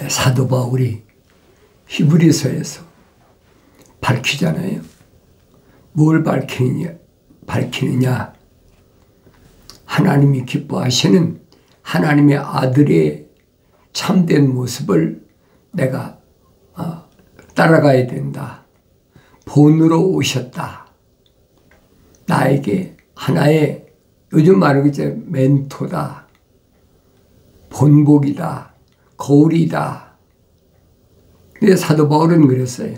사도 바울이 히브리서에서 밝히잖아요. 뭘 밝히느냐? 하나님이 기뻐하시는 하나님의 아들의 참된 모습을 내가 따라가야 된다. 본으로 오셨다. 나에게 하나의 요즘 말하는 이제 멘토다. 본보기다. 거울이다. 근데 사도 바울은 그랬어요.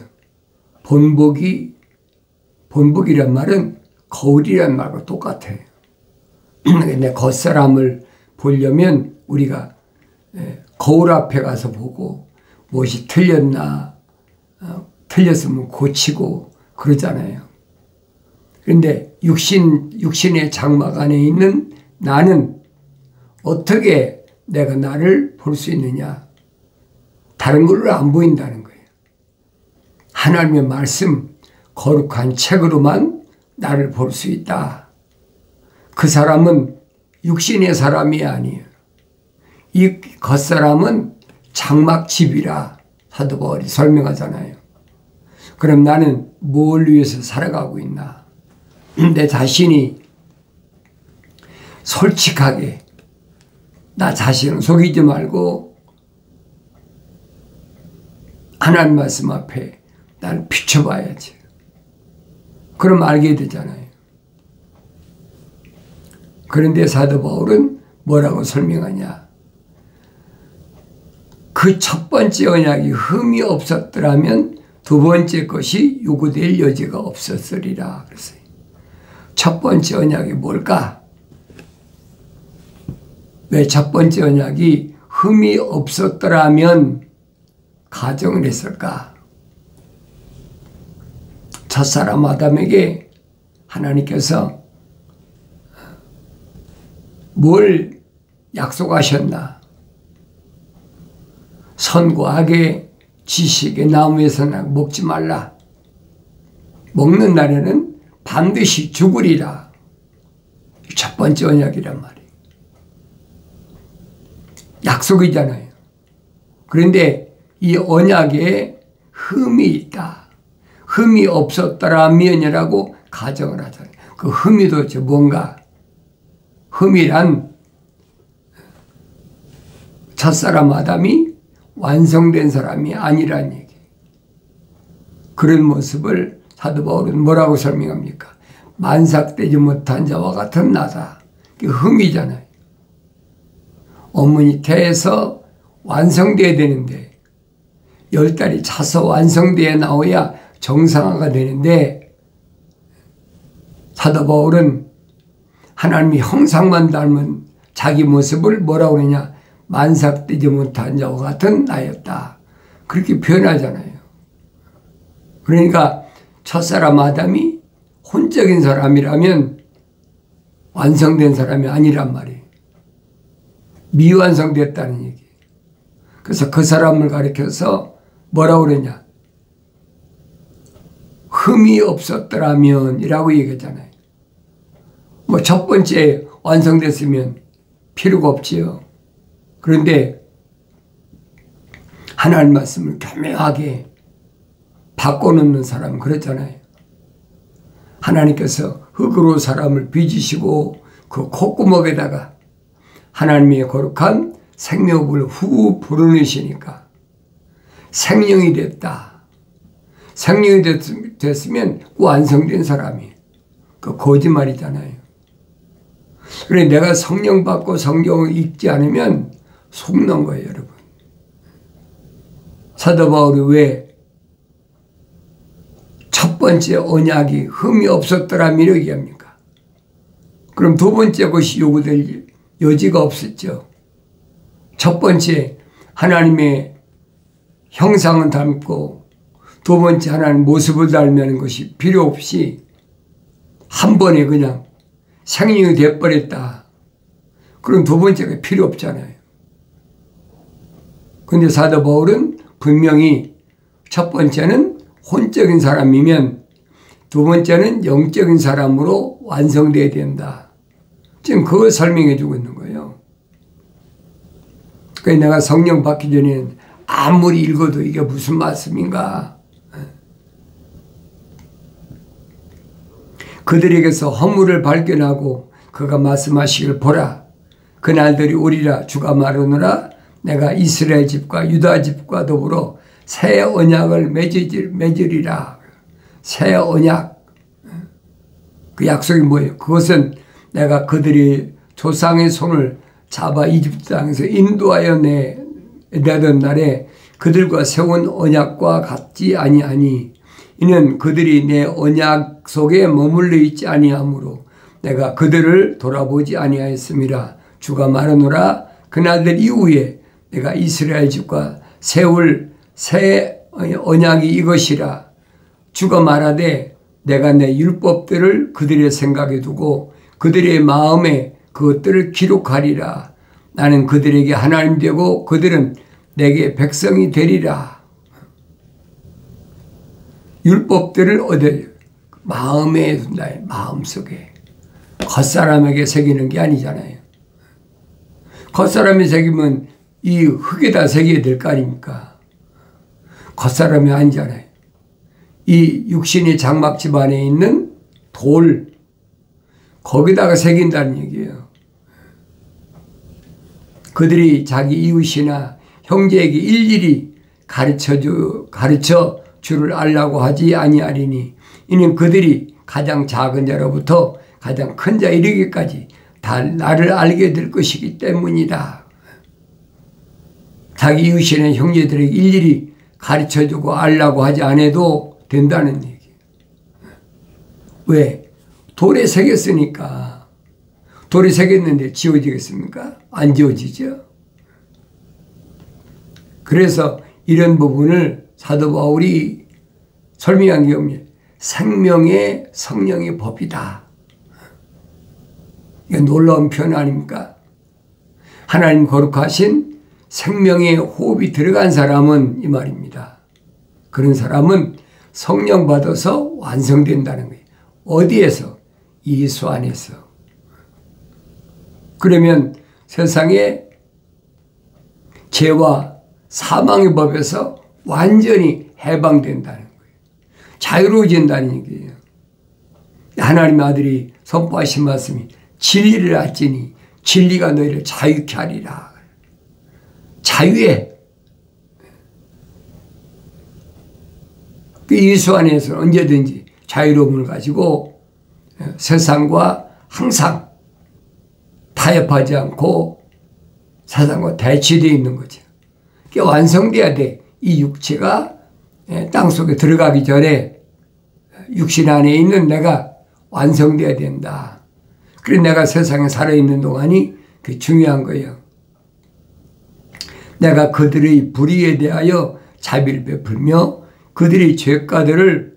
본보기란 말은 거울이란 말과 똑같아요. 근데 겉사람을 보려면 우리가 거울 앞에 가서 보고 무엇이 틀렸나, 틀렸으면 고치고 그러잖아요. 그런데 육신의 장막 안에 있는 나는 어떻게 내가 나를 볼 수 있느냐? 다른 걸로 안 보인다는 거예요. 하나님의 말씀, 거룩한 책으로만 나를 볼 수 있다. 그 사람은 육신의 사람이 아니에요. 이 겉사람은 장막집이라 사도 바울이 설명하잖아요. 그럼 나는 뭘 위해서 살아가고 있나? 내 자신이 솔직하게 나 자신을 속이지 말고 하나님 말씀 앞에 나를 비춰봐야지. 그럼 알게 되잖아요. 그런데 사도 바울은 뭐라고 설명하냐? 그 첫 번째 언약이 흠이 없었더라면 두 번째 것이 요구될 여지가 없었으리라 그랬어요. 첫 번째 언약이 뭘까? 왜 첫 번째 언약이 흠이 없었더라면 가정을 했을까? 첫사람 아담에게 하나님께서 뭘 약속하셨나? 선과 악의 지식의 나무에서나 먹지 말라. 먹는 날에는 반드시 죽으리라. 첫 번째 언약이란 말이에요. 약속이잖아요. 그런데 이 언약에 흠이 있다. 흠이 없었더라면이라고 가정을 하잖아요. 그 흠이 도대체 뭔가? 흠이란 첫사람 아담이 완성된 사람이 아니란 얘기. 그런 모습을 사도 바울은 뭐라고 설명합니까? 만삭되지 못한 자와 같은 나다. 그게 흠이잖아요. 어머니 태에서 완성돼야 되는데 10달이 차서 완성돼야 나와야 정상화가 되는데 사도 바울은 하나님의 형상만 닮은 자기 모습을 뭐라고 그러냐? 만삭되지 못한 자와 같은 나였다. 그렇게 표현하잖아요. 그러니까 첫사람 아담이 혼적인 사람이라면 완성된 사람이 아니란 말이에요. 미완성됐다는 얘기예요. 그래서 그 사람을 가리켜서 뭐라고 그러냐? 흠이 없었더라면 이라고 얘기했잖아요. 뭐 첫 번째 완성됐으면 필요가 없지요. 그런데 하나님 말씀을 교묘하게 바꿔놓는 사람은 그렇잖아요. 하나님께서 흙으로 사람을 빚으시고 그 콧구멍에다가 하나님의 거룩한 생명을 후 불어넣으시니까 생명이 됐다. 생명이 됐으면 완성된 사람이 그 거짓말이잖아요. 그래 내가 성령 받고 성경을 읽지 않으면 속는 거예요, 여러분. 사도 바울이 왜 첫 번째 언약이 흠이 없었더라면 얘기합니까? 그럼 두 번째 것이 요구될 여지가 없었죠. 첫 번째 하나님의 형상은 닮고 두 번째 하나님 모습을 닮는 것이 필요 없이 한 번에 그냥 생명이 되어버렸다. 그럼 두 번째가 필요 없잖아요. 그런데 사도 바울은 분명히 첫 번째는 혼적인 사람이면 두 번째는 영적인 사람으로 완성돼야 된다. 지금 그걸 설명해 주고 있는 거예요. 그래서 내가 성령 받기 전에는 아무리 읽어도 이게 무슨 말씀인가. 그들에게서 허물을 발견하고 그가 말씀하시길 보라. 그날들이 오리라. 주가 말하노라. 내가 이스라엘 집과 유다 집과 더불어 새 언약을 맺으리라. 새 언약. 그 약속이 뭐예요? 그것은 내가 그들이 조상의 손을 잡아 이집트 땅에서 인도하여 내던 날에 그들과 세운 언약과 같지 아니하니 이는 그들이 내 언약 속에 머물러 있지 아니하므로 내가 그들을 돌아보지 아니하였음이라. 주가 말하노라. 그날들 이후에 내가 이스라엘 집과 세울 새 언약이 이것이라. 주가 말하되 내가 내 율법들을 그들의 생각에 두고 그들의 마음에 그것들을 기록하리라. 나는 그들에게 하나님 되고 그들은 내게 백성이 되리라. 율법들을 어디 마음에 둔다. 마음속에. 겉사람에게 새기는 게 아니잖아요. 겉사람이 새기면 이 흙에다 새겨야 될 거 아닙니까? 겉사람이 아니잖아요. 이 육신의 장막집 안에 있는 돌, 거기다가 새긴다는 얘기예요. 그들이 자기 이웃이나 형제에게 일일이 가르쳐 주를 알라고 하지 아니하리니 이는 그들이 가장 작은 자로부터 가장 큰 자 이르기까지 다 나를 알게 될 것이기 때문이다. 자기 이웃이나 형제들에게 일일이 가르쳐주고 알라고 하지 않아도 된다는 얘기예요. 왜? 돌에 새겼으니까. 돌에 새겼는데 지워지겠습니까? 안 지워지죠. 그래서 이런 부분을 사도 바울이 설명한 게 없냐. 생명의 성령의 법이다. 이게 놀라운 표현 아닙니까? 하나님 거룩하신 생명의 호흡이 들어간 사람은 이 말입니다. 그런 사람은 성령 받아서 완성된다는 거예요. 어디에서? 예수 안에서. 그러면 세상에 죄와 사망의 법에서 완전히 해방된다는 거예요. 자유로워진다는 얘기예요. 하나님의 아들이 선포하신 말씀이 진리를 알지니 진리가 너희를 자유케 하리라. 자유에. 예수 안에서 언제든지 자유로움을 가지고 세상과 항상 타협하지 않고 세상과 대치되어 있는 거죠. 그게 완성돼야 돼. 이 육체가 땅속에 들어가기 전에 육신 안에 있는 내가 완성돼야 된다. 그래서 내가 세상에 살아있는 동안이 그게 중요한 거예요. 내가 그들의 불의에 대하여 자비를 베풀며 그들의 죄가들을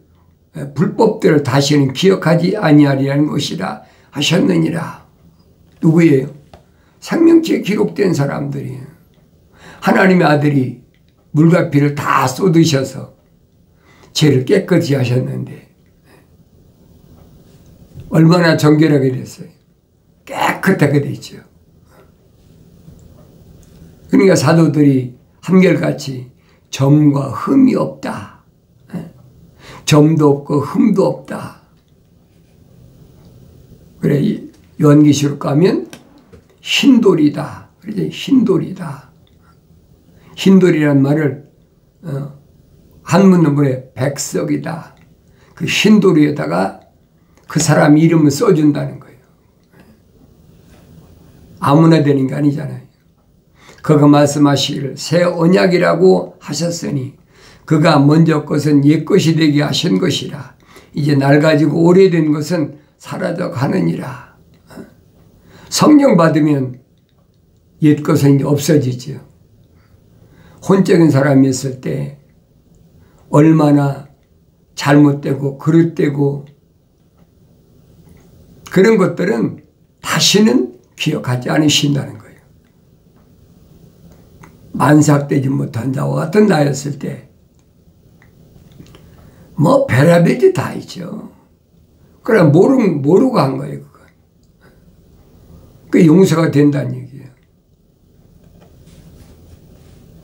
불법대로 다시는 기억하지 아니하리라는 것이라 하셨느니라. 누구예요? 생명체에 기록된 사람들이에요. 하나님의 아들이 물과 피를 다 쏟으셔서 죄를 깨끗이 하셨는데 얼마나 정결하게 됐어요. 깨끗하게 됐죠. 그러니까 사도들이 한결같이 점과 흠이 없다. 점도 없고 흠도 없다. 그래 요한계시록 가면 흰돌이다. 그래서 흰돌이다. 흰돌이란 말을 한문으로 백석이다. 그 흰돌이에다가 그 사람 이름을 써준다는 거예요. 아무나 되는 게 아니잖아요. 그가 말씀하시기를 새 언약이라고 하셨으니 그가 먼저 것은 옛 것이 되게 하신 것이라. 이제 날 가지고 오래된 것은 사라져 가느니라. 성령 받으면 옛 것은 이제 없어지죠. 혼적인 사람이었을 때 얼마나 잘못되고 그릇되고 그런 것들은 다시는 기억하지 않으신다는 거예요. 만삭되지 못한 자와 같은 나였을 때 뭐 별의별이 다 있죠. 그래 모르고 한 거예요. 그건. 그 용서가 된다는 얘기예요.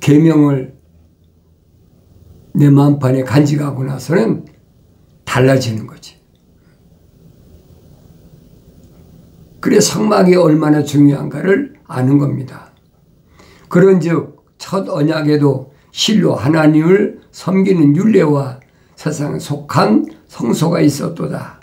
계명을 내 마음판에 간직하고 나서는 달라지는 거지. 그래 성막이 얼마나 중요한가를 아는 겁니다. 그런즉 첫 언약에도 실로 하나님을 섬기는 율례와 세상에 속한 성소가 있었도다.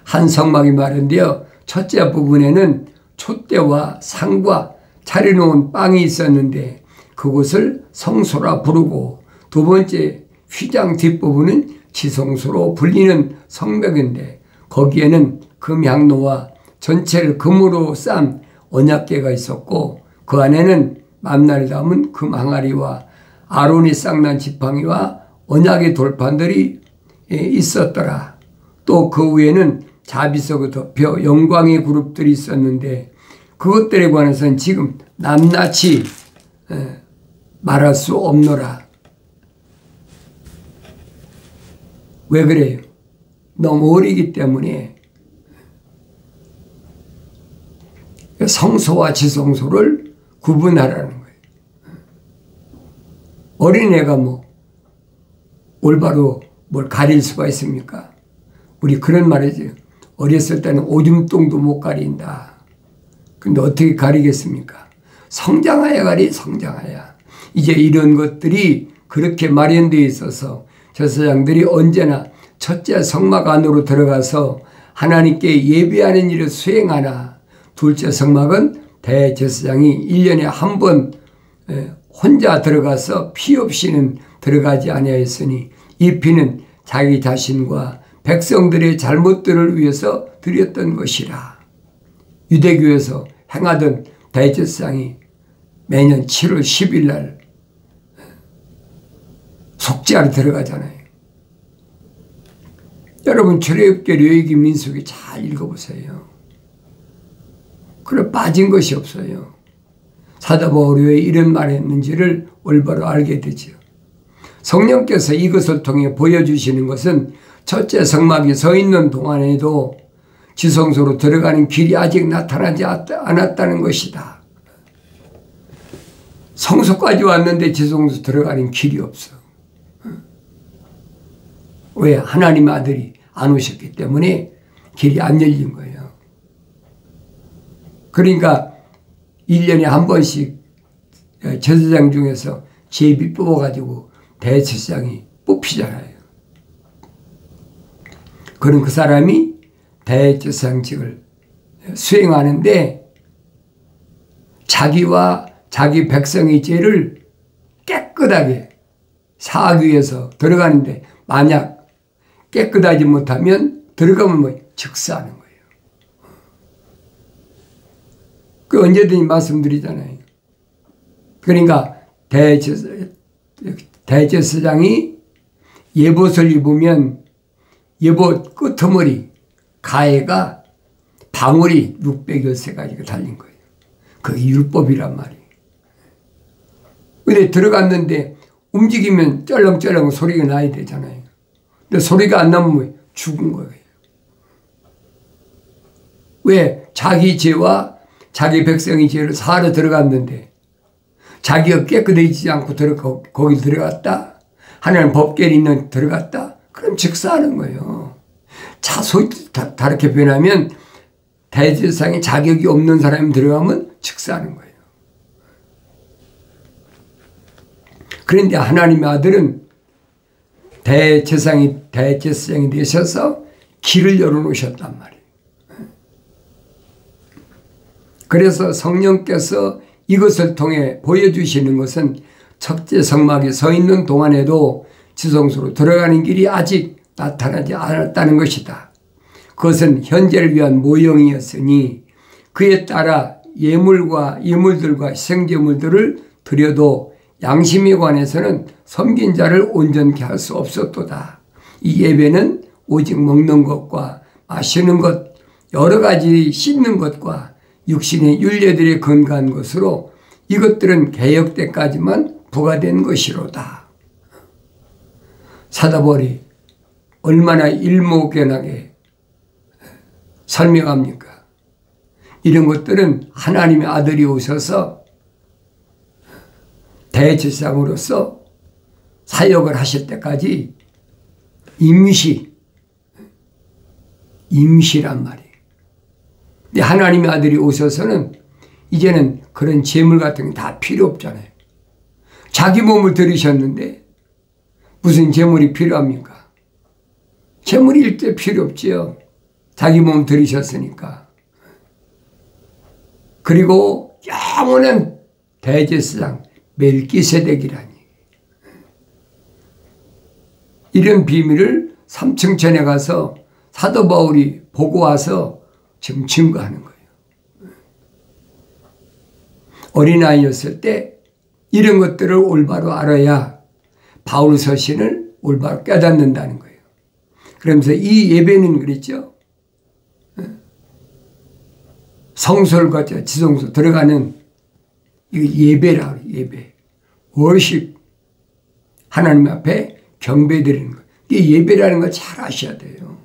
한 성막이 마련되어 첫째 부분에는 촛대와 상과 차려놓은 빵이 있었는데 그곳을 성소라 부르고, 두 번째 휘장 뒷부분은 지성소로 불리는 성벽인데 거기에는 금향로와 전체를 금으로 싼 언약궤가 있었고 그 안에는 만나를 담은 금 항아리와 아론이 쌍난 지팡이와 언약의 돌판들이 있었더라. 또 그 위에는 자비석을 덮여 영광의 그룹들이 있었는데 그것들에 관해서는 지금 낱낱이 말할 수 없노라. 왜 그래요? 너무 어리기 때문에 성소와 지성소를 구분하라는 거예요. 어린애가 뭐 올바로 뭘 가릴 수가 있습니까? 우리 그런 말이죠. 어렸을 때는 오줌통도 못 가린다. 근데 어떻게 가리겠습니까? 성장하야 가리, 성장하야. 이제 이런 것들이 그렇게 마련되어 있어서 제사장들이 언제나 첫째 성막 안으로 들어가서 하나님께 예배하는 일을 수행하나, 둘째 성막은 대제사장이 1년에 한 번 혼자 들어가서 피 없이는 들어가지 아니하였으니 이 피는 자기 자신과 백성들의 잘못들을 위해서 드렸던 것이라. 유대교에서 행하던 대제사장이 매년 7월 10일 날 속죄하러 들어가잖아요. 여러분 출애굽기, 레위기, 민수기 잘 읽어보세요. 그래 빠진 것이 없어요. 사도 바울이 왜 이런 말을 했는지를 올바로 알게 되죠. 성령께서 이것을 통해 보여주시는 것은 첫째 성막이 서 있는 동안에도 지성소로 들어가는 길이 아직 나타나지 않았다는 것이다. 성소까지 왔는데 지성소 들어가는 길이 없어. 왜? 하나님의 아들이 안 오셨기 때문에 길이 안 열린 거예요. 그러니까 1년에 한 번씩 제사장 중에서 제비 뽑아가지고 대제사장이 뽑히잖아요. 그럼 그 사람이 대제사장직을 수행하는데 자기와 자기 백성의 죄를 깨끗하게 사하기 위해서 들어가는데 만약 깨끗하지 못하면 들어가면 뭐 즉사하는 거예요. 그 언제든지 말씀드리잖아요. 그러니까 대제사장이 예봇을 입으면 예봇 끄트머리 가해가 방울이 600여세가지가 달린 거예요. 그게 율법이란 말이에요. 근데 들어갔는데 움직이면 쩔렁쩔렁 소리가 나야 되잖아요. 근데 소리가 안 나면 죽은 거예요. 왜? 자기 죄와 자기 백성의 죄를 사하러 들어갔는데 자기가 깨끗해지지 않고 거기 들어갔다? 하나님 법궤를 있는 들어갔다? 그럼 즉사하는 거예요. 다르게 변하면 대제사장이 자격이 없는 사람이 들어가면 즉사하는 거예요. 그런데 하나님의 아들은 대제사장이 되셔서 길을 열어놓으셨단 말이에요. 그래서 성령께서 이것을 통해 보여주시는 것은 첫째 성막에 서 있는 동안에도 지성소로 들어가는 길이 아직 나타나지 않았다는 것이다. 그것은 현재를 위한 모형이었으니 그에 따라 예물들과 희생제물들을 드려도 양심에 관해서는 섬긴 자를 온전케 할 수 없었도다. 이 예배는 오직 먹는 것과 마시는 것, 여러 가지 씻는 것과 육신의 율례들에 근거한 것으로 이것들은 개혁 때까지만 부과된 것이로다. 사도 바울이 얼마나 일목요연하게 설명합니까? 이런 것들은 하나님의 아들이 오셔서 대제사장으로서 사역을 하실 때까지 임시란 말이에요. 근데 하나님의 아들이 오셔서는 이제는 그런 재물 같은 게 다 필요 없잖아요. 자기 몸을 들이셨는데 무슨 재물이 필요합니까? 재물이 일대 필요 없지요. 자기 몸 들이셨으니까. 그리고 영원한 대제사장 멜기세덱이라니. 이런 비밀을 삼층천에 가서 사도 바울이 보고 와서 지금 증거하는 거예요. 어린아이였을 때 이런 것들을 올바로 알아야 바울 서신을 올바로 깨닫는다는 거예요. 그러면서 이 예배는 그랬죠. 성설과 지성소 들어가는 예배라 그래요. 예배. 월십. 하나님 앞에 경배드리는 거. 이게 예배라는 걸 잘 아셔야 돼요.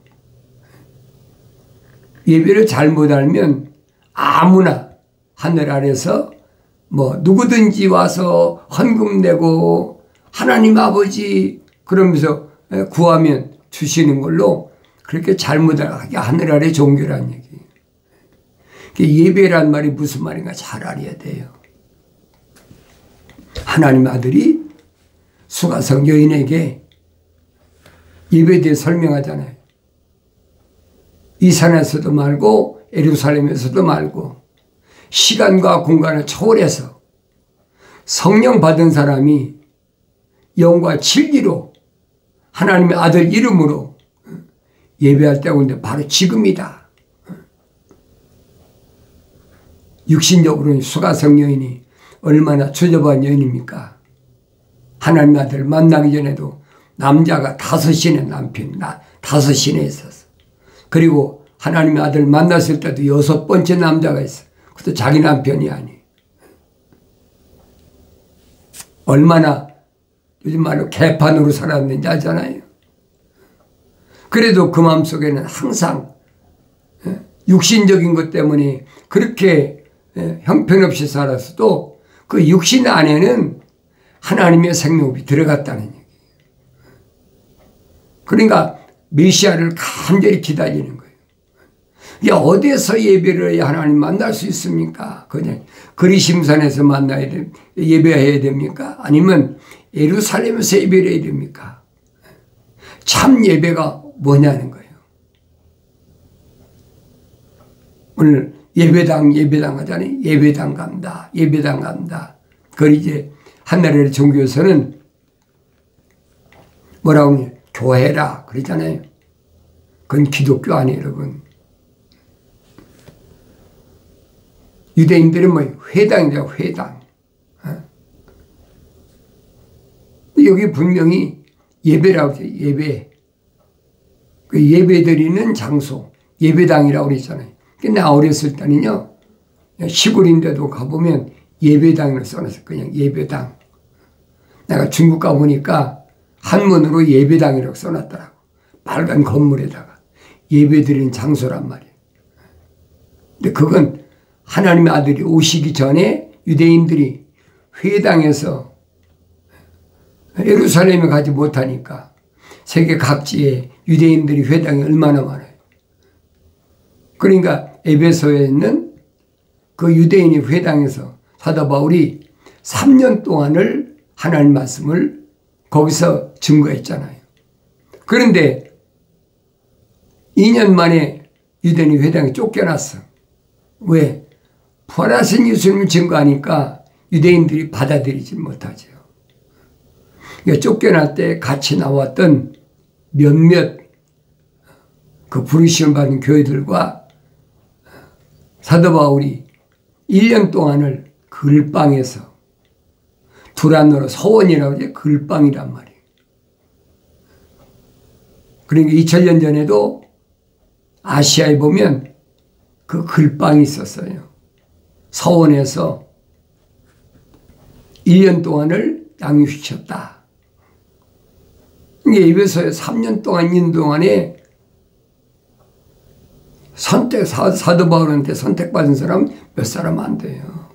예배를 잘못 알면 아무나 하늘 아래서 뭐 누구든지 와서 헌금 내고 하나님 아버지 그러면서 구하면 주시는 걸로 그렇게 잘못하게 하늘 아래 종교라는 얘기예요. 예배란 말이 무슨 말인가 잘 알아야 돼요. 하나님 아들이 수가성 여인에게 예배에 대해 설명하잖아요. 이 산에서도 말고 예루살렘에서도 말고 시간과 공간을 초월해서 성령 받은 사람이 영과 진리로 하나님의 아들 이름으로 예배할 때가 오는데 바로 지금이다. 육신적으로는 수가성 여인이 얼마나 주저한 여인입니까? 하나님의 아들을 만나기 전에도 남자가 5인의 남편, 5인에 있었어. 그리고 하나님의 아들을 만났을 때도 6번째 남자가 있어. 그것도 자기 남편이 아니. 얼마나 요즘 말로 개판으로 살았는지 알잖아요. 그래도 그 마음속에는 항상 육신적인 것 때문에 그렇게 형편없이 살았어도 그 육신 안에는 하나님의 생명이 들어갔다는 얘기예요. 그러니까 메시아를 간절히 기다리는 거예요. 이게 어디에서 예배를 해야 하나님 만날 수 있습니까? 그냥 그리심산에서 만나야 돼, 예배해야 됩니까? 아니면 예루살렘에서 예배를 해야 됩니까? 참 예배가 뭐냐는 거예요. 오늘 예배당 하잖아요. 예배당 간다. 그걸 이제 한나라의 종교에서는 뭐라고 하냐? 교회라 그러잖아요. 그건 기독교 아니에요, 여러분. 유대인들은 뭐 회당이죠, 회당. 여기 분명히 예배라고 하죠, 예배. 그 예배 드리는 장소, 예배당이라고 그랬잖아요. 나 어렸을 때는요, 시골인데도 가보면 예배당을 써놨어요. 그냥 예배당. 내가 중국 가보니까 한문으로 예배당이라고 써놨더라고. 빨간 건물에다가. 예배 드리는 장소란 말이에요. 근데 그건 하나님의 아들이 오시기 전에 유대인들이 회당에서 예루살렘에 가지 못하니까 세계 각지에 유대인들이 회당이 얼마나 많아요. 그러니까 에베소에 있는 그 유대인이 회당에서 사도 바울이 3년 동안을 하나님 말씀을 거기서 증거했잖아요. 그런데 2년 만에 유대인이 회당에 쫓겨났어. 왜? 부활하신 예수님을 증거하니까 유대인들이 받아들이지 못하죠. 그러니까 쫓겨날 때 같이 나왔던 몇몇 그 부르심을 받은 교회들과 사도 바울이 1년 동안을 글방에서 두란노로 서원이라고 하죠. 글방이란 말이에요. 그러니까 2000년 전에도 아시아에 보면 그 글방이 있었어요. 서원에서 1년 동안을 양육시켰다. 그러니까 에베소에 3년 동안 있는 동안에 사도 바울한테 선택받은 사람 몇 사람 안 돼요.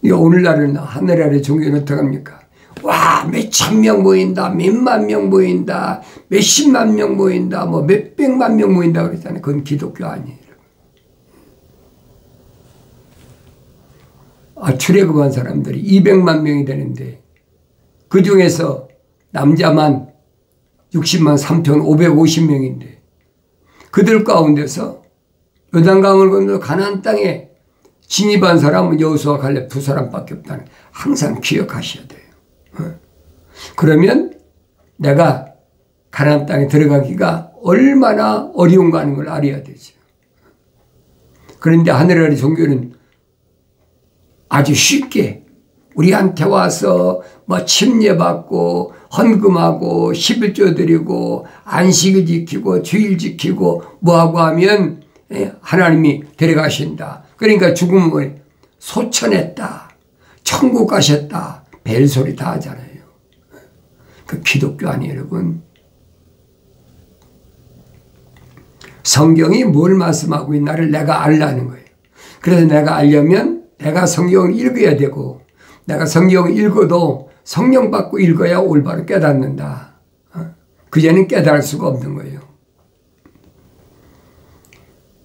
오늘날은 하늘 아래 종교는 어떡합니까? 와, 몇천 명 모인다, 몇만 명 모인다, 몇십만 명 모인다, 뭐 몇백만 명 모인다 그랬잖아요. 그건 기독교 아니에요. 출애굽한 사람들이 200만 명이 되는데 그 중에서 남자만 60만 3,550명인데 그들 가운데서 요단강을 건너 가나안 땅에 진입한 사람은 여호수아 갈렙 두 사람밖에 없다는 항상 기억하셔야 돼요. 그러면 내가 가나안 땅에 들어가기가 얼마나 어려운가 하는 걸 알아야 되죠. 그런데 하늘 아래 종교는 아주 쉽게 우리한테 와서 뭐 침례받고 헌금하고 11조 드리고 안식을 지키고 주일 지키고 뭐하고 하면 하나님이 데려가신다. 그러니까 죽음을 소천했다. 천국 가셨다. 벨소리 다 하잖아요. 그 기독교 아니에요, 여러분. 성경이 뭘 말씀하고 있나를 내가 알라는 거예요. 그래서 내가 알려면 내가 성경을 읽어야 되고 내가 성경을 읽어도 성령 받고 읽어야 올바로 깨닫는다. 그전엔 깨달을 수가 없는 거예요.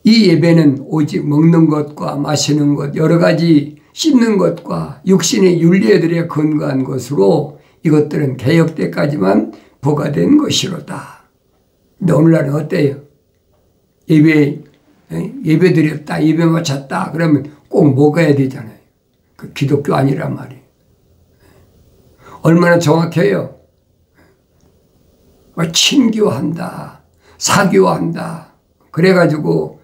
이 예배는 오직 먹는 것과 마시는 것, 여러 가지 씹는 것과 육신의 윤리들에 근거한 것으로 이것들은 개혁 때까지만 부과된 것이로다. 근데 오늘날은 어때요? 예배 드렸다, 예배 마쳤다 그러면 꼭 먹어야 되잖아요. 그 기독교 아니란 말이에요. 얼마나 정확해요? 친교한다, 사교한다. 그래가지고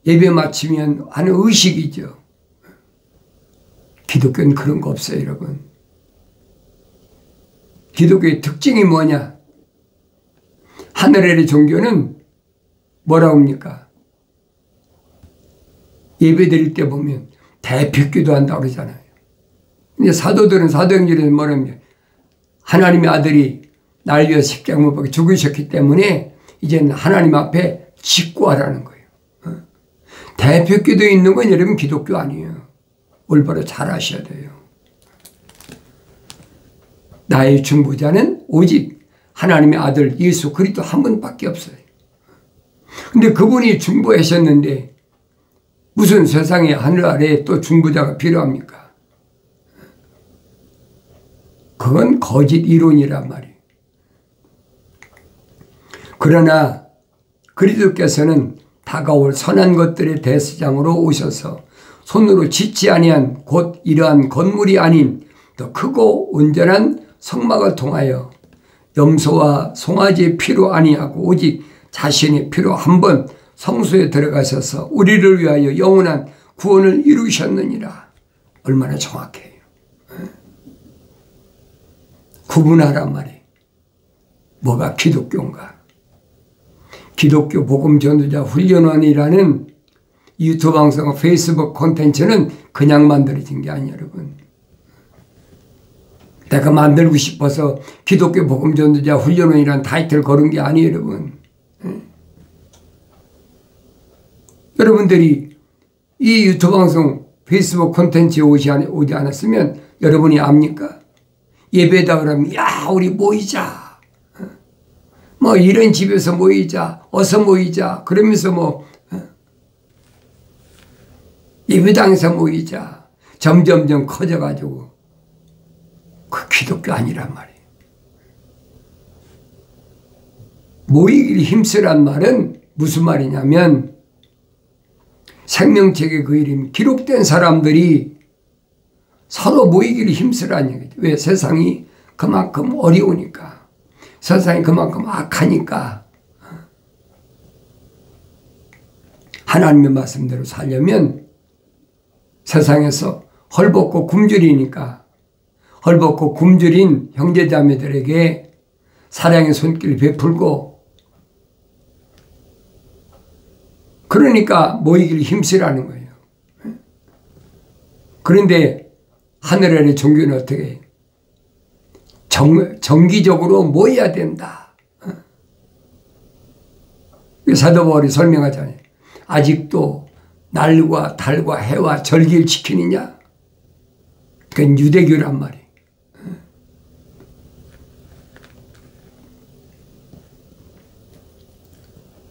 예배 마치면 하는 의식이죠. 기독교는 그런 거 없어요, 여러분. 기독교의 특징이 뭐냐? 하늘의 종교는 뭐라고 합니까? 예배 드릴 때 보면 대표기도 한다고 그러잖아요. 근데 사도들은 사도행전에서 뭐랍니까? 하나님의 아들이 날 위해 십자가 못 박혀 죽으셨기 때문에 이제는 하나님 앞에 직구하라는 거예요. 대표기도 있는 건 여러분 기독교 아니에요. 올바로 잘 아셔야 돼요. 나의 중보자는 오직 하나님의 아들 예수 그리스도 한 분밖에 없어요. 근데 그분이 중보하셨는데 무슨 세상에 하늘 아래에 또 중보자가 필요합니까? 그건 거짓 이론이란 말이에요. 그러나 그리스도께서는 다가올 선한 것들의 대수장으로 오셔서 손으로 짓지 아니한 곧 이러한 건물이 아닌 더 크고 온전한 성막을 통하여 염소와 송아지의 피로 아니하고 오직 자신의 피로 한 번 성소에 들어가셔서 우리를 위하여 영원한 구원을 이루셨느니라. 얼마나 정확해요. 구분하란 말이에요. 뭐가 기독교인가. 기독교 복음 전도자 훈련원이라는 유튜브 방송 페이스북 콘텐츠는 그냥 만들어진 게 아니에요, 여러분. 내가 만들고 싶어서 기독교 복음 전도자 훈련원이라는 타이틀을 걸은 게 아니에요, 여러분. 여러분들이 이 유튜브 방송 페이스북 콘텐츠에 오지 않았으면 여러분이 압니까? 예배다 그러면 야 우리 모이자. 뭐 이런 집에서 모이자. 어서 모이자. 그러면서 뭐 예배당에서 모이자. 점점점 커져가지고 그 기독교 아니란 말이에요. 모이길 힘쓰란 말은 무슨 말이냐면 생명책의 그 이름 기록된 사람들이 서로 모이기를 힘쓰라는 얘기죠. 왜? 세상이 그만큼 어려우니까. 세상이 그만큼 악하니까. 하나님의 말씀대로 살려면 세상에서 헐벗고 굶주리니까 헐벗고 굶주린 형제자매들에게 사랑의 손길을 베풀고 그러니까 모이기를 힘쓰라는 거예요. 그런데 하늘 아래 종교는 어떻게 해요? 정기적으로 모여야 된다. 사도 바울이 설명하잖아요. 아직도 날과 달과 해와 절기를 지키느냐? 그건 유대교란 말이에요.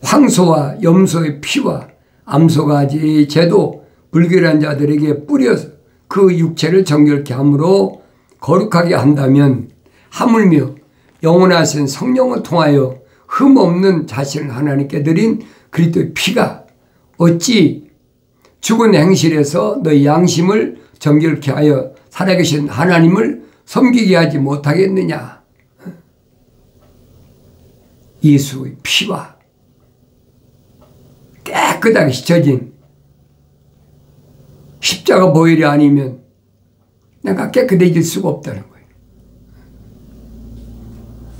황소와 염소의 피와 암소가지의 제도 불결한 자들에게 뿌려서 그 육체를 정결케 함으로 거룩하게 한다면 하물며 영원하신 성령을 통하여 흠없는 자신을 하나님께 드린 그리스도의 피가 어찌 죽은 행실에서 너희 양심을 정결케 하여 살아계신 하나님을 섬기게 하지 못하겠느냐. 예수의 피와 깨끗하게 씻어진 십자가 보혈이 아니면 내가 깨끗해질 수가 없다는 거예요.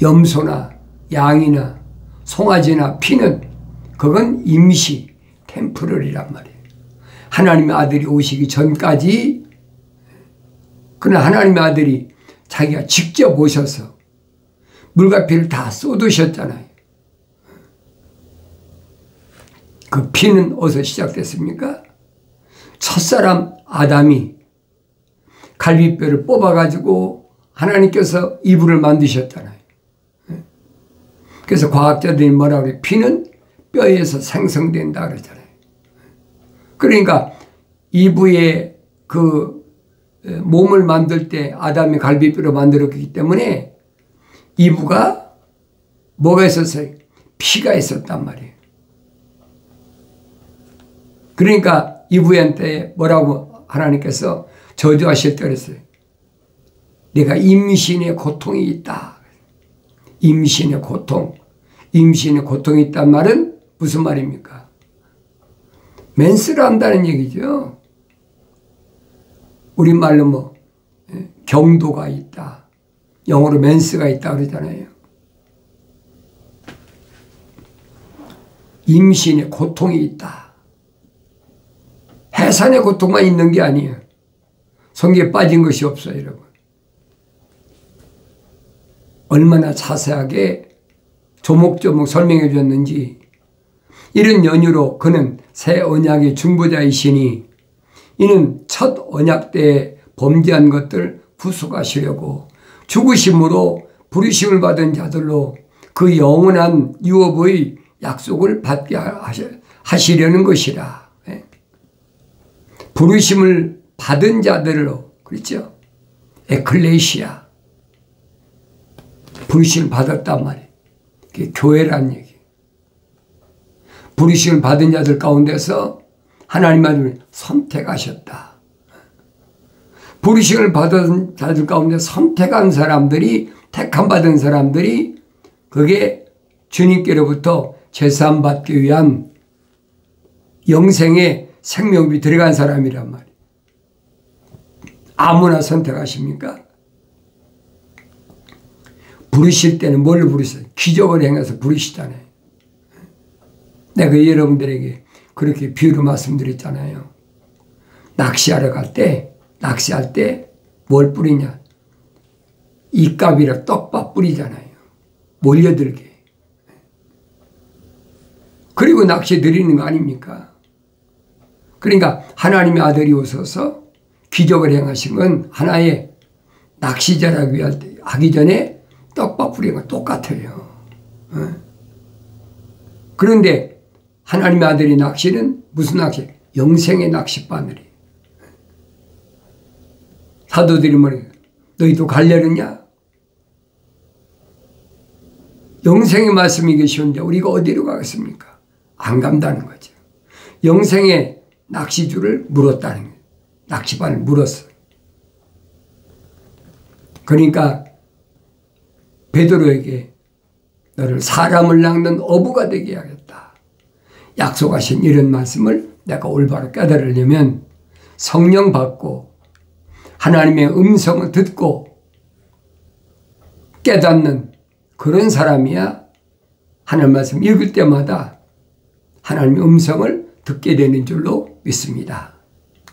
염소나 양이나 송아지나 피는 그건 임시 템포럴이란 말이에요. 하나님의 아들이 오시기 전까지. 그러나 하나님의 아들이 자기가 직접 오셔서 물과 피를 다 쏟으셨잖아요. 그 피는 어디서 시작됐습니까? 첫사람 아담이 갈비뼈를 뽑아가지고 하나님께서 이불을 만드셨잖아요. 그래서 과학자들이 뭐라고 그래요? 피는 뼈에서 생성된다 그러잖아요. 그러니까 이브의 그 몸을 만들 때 아담이 갈비뼈로 만들었기 때문에 이브가 뭐가 있었어요? 피가 있었단 말이에요. 그러니까 이브한테 뭐라고 하나님께서 저주하실 때 그랬어요. 내가 임신의 고통이 있다. 임신의 고통. 임신의 고통이 있단 말은 무슨 말입니까? 맨스를 한다는 얘기죠. 우리말로 뭐 경도가 있다. 영어로 맨스가 있다 그러잖아요. 임신의 고통이 있다. 해산의 고통만 있는 게 아니에요. 성경에 빠진 것이 없어요, 여러분. 얼마나 자세하게 조목조목 설명해 줬는지. 이런 연유로 그는 새 언약의 중보자이시니 이는 첫 언약 때 범죄한 것들 구속하시려고 죽으심으로 부르심을 받은 자들로 그 영원한 유업의 약속을 받게 하시려는 것이라. 부르심을 받은 자들로, 그렇죠? 에클레시아. 부르심을 받았단 말이에요. 그게 교회란 얘기. 부르심을 받은 자들 가운데서 하나님만을 선택하셨다. 부르심을 받은 자들 가운데 선택한 사람들이, 택함받은 사람들이 그게 주님께로부터 제사함 받기 위한 영생의 생명이 들어간 사람이란 말이에요. 아무나 선택하십니까? 부르실 때는 뭘 부르세요? 기적을 행해서 부르시잖아요. 내가 여러분들에게 그렇게 비유로 말씀드렸잖아요. 낚시하러 갈 때, 낚시할 때 뭘 뿌리냐? 이값이라 떡밥 뿌리잖아요. 몰려들게. 그리고 낚시 드리는 거 아닙니까? 그러니까 하나님의 아들이 오셔서 기적을 행하신 건 하나의 낚시자라고 하기 전에 떡밥 뿌리는 건 똑같아요. 그런데 하나님의 아들이 낚시는 무슨 낚시? 영생의 낚싯바늘이. 사도들이 뭐래요? 너희도 갈려느냐? 영생의 말씀이 계시는데 우리가 어디로 가겠습니까? 안 간다는 거죠. 영생의 낚시줄을 물었다는 거예요. 낚시바늘 물었어요. 그러니까 베드로에게 너를 사람을 낚는 어부가 되게 하겠다. 약속하신 이런 말씀을 내가 올바로 깨달으려면 성령 받고 하나님의 음성을 듣고 깨닫는 그런 사람이야 하나님 말씀 읽을 때마다 하나님의 음성을 듣게 되는 줄로 믿습니다.